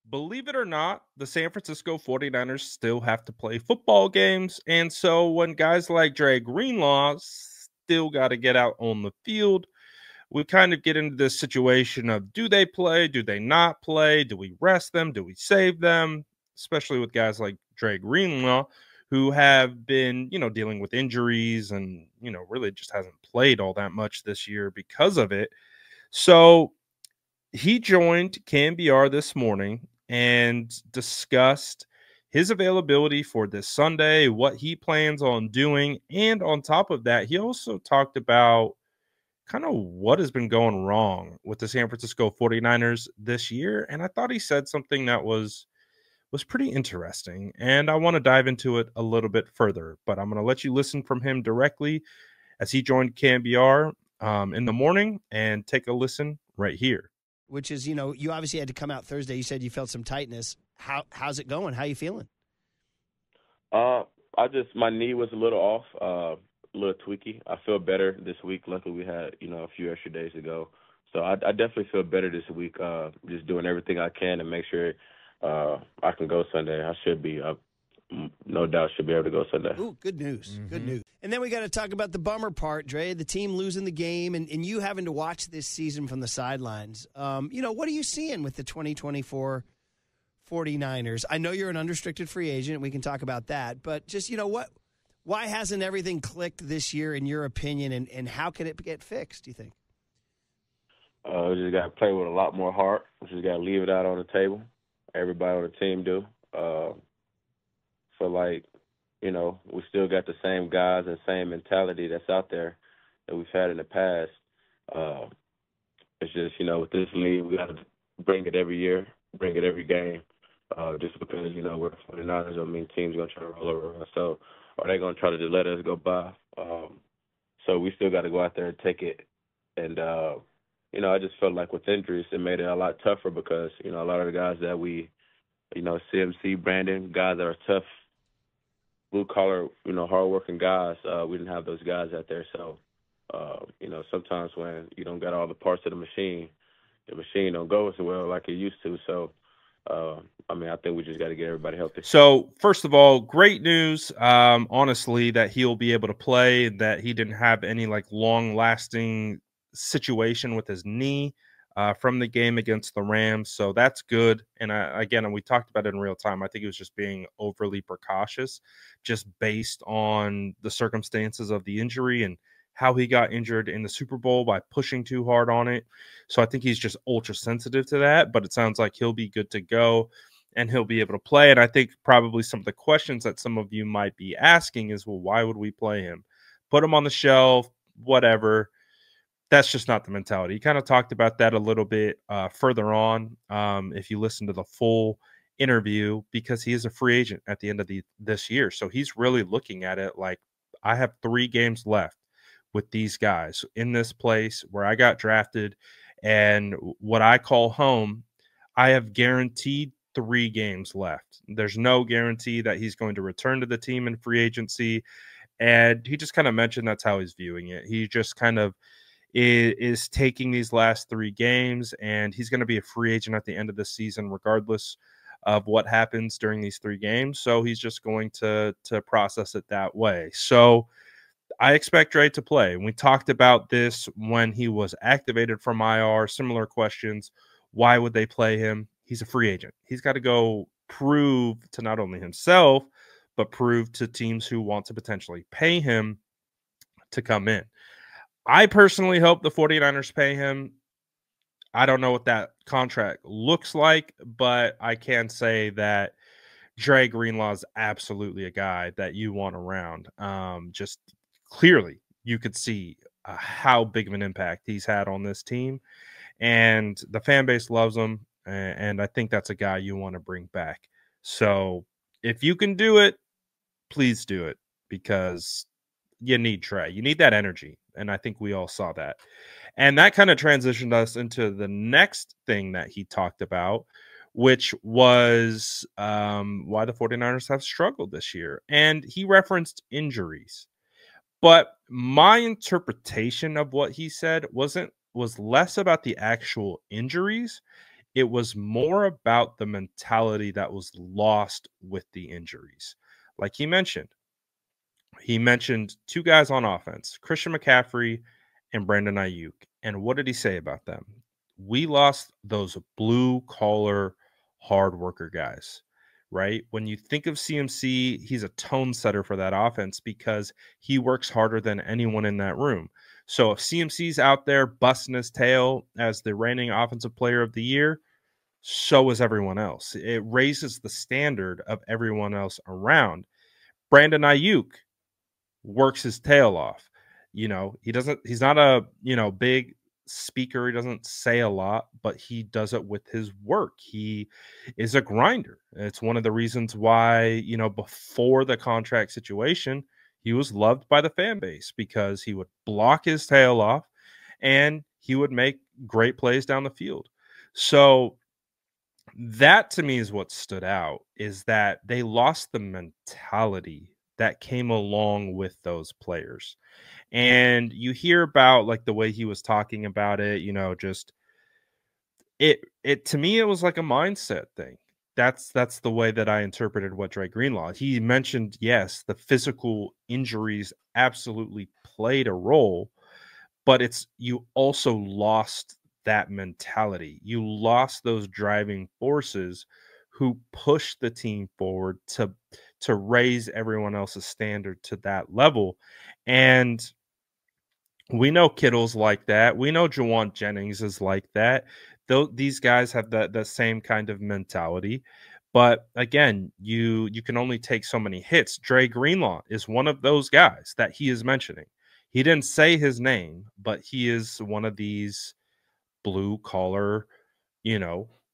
Believe it or not, the San Francisco 49ers still have to play football games. And so when guys like Dre Greenlaw still got to get out on the field, we kind of get into this situation of do they play? Do they not play? Do we rest them? Do we save them? Especially with guys like Dre Greenlaw, who have been, dealing with injuries and, really just hasn't played all that much this year because of it. So he joined KMBR this morning and discussed his availability for this Sunday, what he plans on doing. And on top of that, he also talked about kind of what has been going wrong with the San Francisco 49ers this year. And I thought he said something that was pretty interesting. And I want to dive into it a little bit further, but I'm going to let you listen from him directly as he joined KMBR in the morning, and take a listen right here. Which is, you obviously had to come out Thursday. You said you felt some tightness. How's it going? How you feeling? My knee was a little off, a little tweaky. I feel better this week. Luckily, we had, a few extra days to go. So I definitely feel better this week, just doing everything I can to make sure I can go Sunday. I should be, no doubt, should be able to go Sunday. Ooh, good news. Good news. And then we got to talk about the bummer part, Dre, the team losing the game and you having to watch this season from the sidelines. What are you seeing with the 2024 49ers? I know you're an unrestricted free agent. We can talk about that. But just, why hasn't everything clicked this year, in your opinion, and how can it get fixed, do you think? We just got to play with a lot more heart. We just got to leave it out on the table. Everybody on the team do. Feel like, we still got the same guys and same mentality that's out there that we've had in the past. It's just, with this league, we got to bring it every year, bring it every game, just because, we're the 49ers. I mean, teams going to try to roll over us. So are they going to try to just let us go by? So we still got to go out there and take it. And, I just felt like with injuries, it made it a lot tougher because, a lot of the guys that we, CMC, Brandon, guys that are tough, blue-collar, hard-working guys, we didn't have those guys out there. So, sometimes when you don't got all the parts of the machine don't go as well like it used to. So, I think we just got to get everybody healthy. So, first of all, great news, honestly, that he'll be able to play, that he didn't have any, long-lasting situation with his knee from the game against the Rams. So that's good. And again, we talked about it in real time. I think he was just being overly precautious just based on the circumstances of the injury and how he got injured in the Super Bowl by pushing too hard on it. So I think he's just ultra sensitive to that, but it sounds like he'll be good to go and he'll be able to play. And I think probably some of the questions that some of you might be asking is, well, why would we play him? Put him on the shelf, whatever. That's just not the mentality. He kind of talked about that a little bit further on if you listen to the full interview, because he is a free agent at the end of this year. So he's really looking at it like, I have 3 games left with these guys in this place where I got drafted and what I call home. I have guaranteed 3 games left. There's no guarantee that he's going to return to the team in free agency. And he just kind of mentioned that's how he's viewing it. He just kind of is taking these last 3 games, and he's going to be a free agent at the end of the season, regardless of what happens during these 3 games. So he's just going to process it that way. So I expect Dre to play. And we talked about this when he was activated from IR, similar questions. Why would they play him? He's a free agent. He's got to go prove to not only himself, but prove to teams who want to potentially pay him to come in. I personally hope the 49ers pay him. I don't know what that contract looks like, but I can say that Dre Greenlaw is absolutely a guy that you want around. Just clearly, you could see how big of an impact he's had on this team, and the fan base loves him, and I think that's a guy you want to bring back. So if you can do it, please do it, because you need Trey. You need that energy. And I think we all saw that. And that kind of transitioned us into the next thing that he talked about, which was why the 49ers have struggled this year. And he referenced injuries. But my interpretation of what he said was less about the actual injuries. It was more about the mentality that was lost with the injuries. Like he mentioned two guys on offense, Christian McCaffrey and Brandon Ayuk. And what did he say about them? We lost those blue collar, hard worker guys, right? When you think of CMC, he's a tone setter for that offense because he works harder than anyone in that room. So if CMC's out there busting his tail as the reigning offensive player of the year, so is everyone else. It raises the standard of everyone else around. Brandon Ayuk works his tail off. He's not a, big speaker. He doesn't say a lot, but he does it with his work. He is a grinder. It's one of the reasons why, before the contract situation, he was loved by the fan base because he would block his tail off and he would make great plays down the field. So that to me is what stood out, is that they lost the mentality that came along with those players. And you hear about like the way he was talking about it, just it to me it was like a mindset thing. That's the way that I interpreted what Dre Greenlaw. He mentioned, yes, the physical injuries absolutely played a role, but you also lost that mentality. You lost those driving forces who pushed the team forward to raise everyone else's standard to that level. And we know Kittle's like that. We know Jawan Jennings is like that. Though these guys have the same kind of mentality. But again, you can only take so many hits. Dre Greenlaw is one of those guys that he is mentioning. He didn't say his name, but he is one of these blue collar,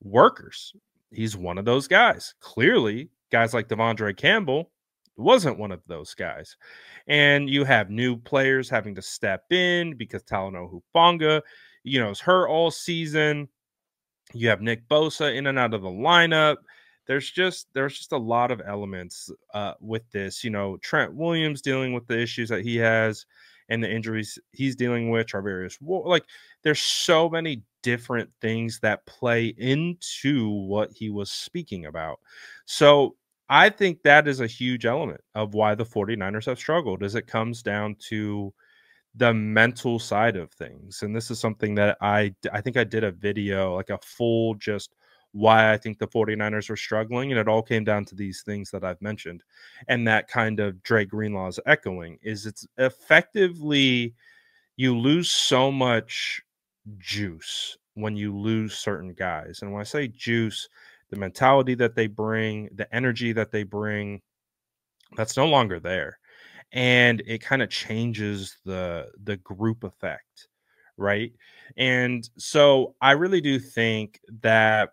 workers. He's one of those guys. Clearly, guys like Devondre Campbell wasn't one of those guys. And you have new players having to step in because Talanoa Hufanga, is hurt all season. You have Nick Bosa in and out of the lineup. There's just a lot of elements with this. Trent Williams dealing with the issues that he has and the injuries he's dealing with are various. Like there's so many different things that play into what he was speaking about. So I think that is a huge element of why the 49ers have struggled, is it comes down to the mental side of things. And this is something that I think I did a video, like a full just why I think the 49ers are struggling. And it all came down to these things that I've mentioned. And that kind of Dre Greenlaw is echoing, is it's effectively you lose so much juice when you lose certain guys. And when I say juice, the mentality that they bring, the energy that they bring, that's no longer there. And it kind of changes the group effect, right? And so I really do think that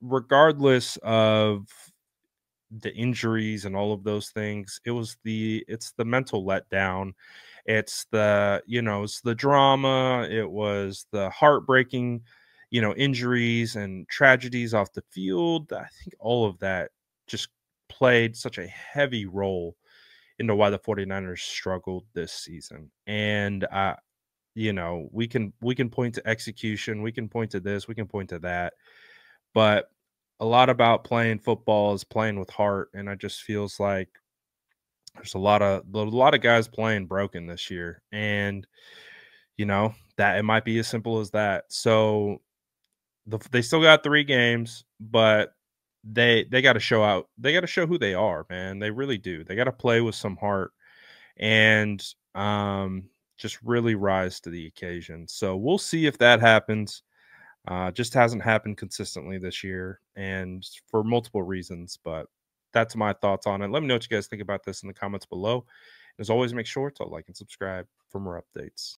regardless of the injuries and all of those things, it's the mental letdown. It's it's the drama. It was the heartbreaking, injuries and tragedies off the field. I think all of that just played such a heavy role into why the 49ers struggled this season. And we can point to execution, we can point to this, we can point to that, but a lot about playing football is playing with heart. And it just feels like there's a lot of guys playing broken this year. And that it might be as simple as that. So they still got 3 games, but they got to show out. They got to show who they are, man. They really do. They got to play with some heart and just really rise to the occasion. So we'll see if that happens. Just hasn't happened consistently this year, and for multiple reasons. But that's my thoughts on it. Let me know what you guys think about this in the comments below. As always, make sure to like and subscribe for more updates.